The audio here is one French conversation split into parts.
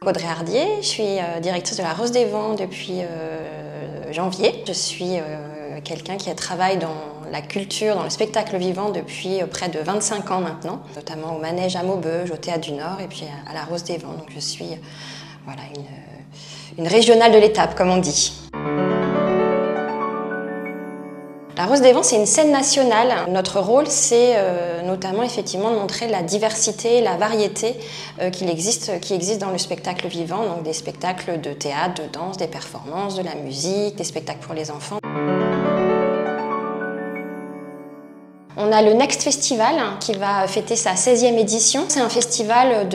Audrey Hardier, je suis directrice de la Rose des Vents depuis janvier. Je suis quelqu'un qui travaille dans la culture, dans le spectacle vivant depuis près de 25 ans maintenant, notamment au Manège à Maubeuge, au Théâtre du Nord et puis à la Rose des Vents. Donc je suis voilà, une régionale de l'étape, comme on dit. La Rose des Vents, c'est une scène nationale. Notre rôle, c'est notamment effectivement de montrer la diversité, la variété qui existe dans le spectacle vivant, donc des spectacles de théâtre, de danse, des performances, de la musique, des spectacles pour les enfants. On a le Next Festival qui va fêter sa 16e édition. C'est un festival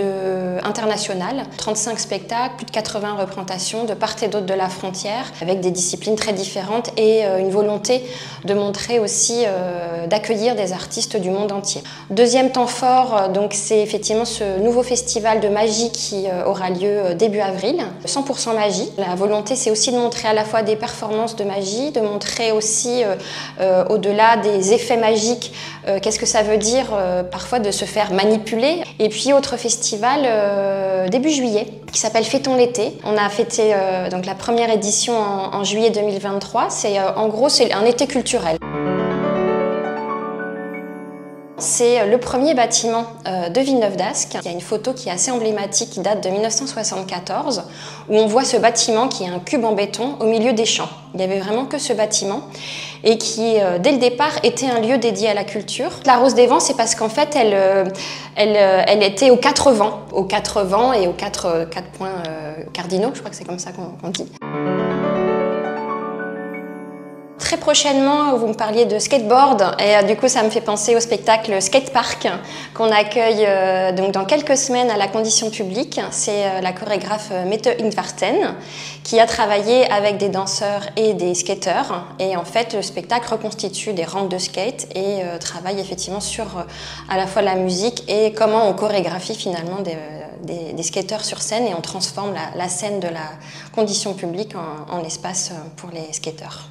international, 35 spectacles, plus de 80 représentations de part et d'autre de la frontière, avec des disciplines très différentes et une volonté de montrer aussi, d'accueillir des artistes du monde entier. Deuxième temps fort, donc c'est effectivement ce nouveau festival de magie qui aura lieu début avril, 100% magie. La volonté, c'est aussi de montrer à la fois des performances de magie, de montrer aussi, au-delà des effets magiques, qu'est-ce que ça veut dire parfois de se faire manipuler. Et puis autre festival début juillet qui s'appelle Fêtons l'été. On a fêté donc la première édition en juillet 2023. En gros c'est un été culturel. C'est le premier bâtiment de Villeneuve-d'Ascq. Il y a une photo qui est assez emblématique qui date de 1974 où on voit ce bâtiment qui est un cube en béton au milieu des champs. Il n'y avait vraiment que ce bâtiment et qui, dès le départ, était un lieu dédié à la culture. La Rose des Vents, c'est parce qu'en fait, elle était aux 4 vents et aux quatre points cardinaux, je crois que c'est comme ça qu'on dit. Très prochainement, vous me parliez de skateboard et du coup ça me fait penser au spectacle Skatepark qu'on accueille donc dans quelques semaines à la Condition Publique. C'est la chorégraphe Mette Ingvarten qui a travaillé avec des danseurs et des skateurs et en fait le spectacle reconstitue des rampes de skate et travaille effectivement sur à la fois la musique et comment on chorégraphie finalement des skateurs sur scène et on transforme la scène de la Condition Publique en espace pour les skateurs.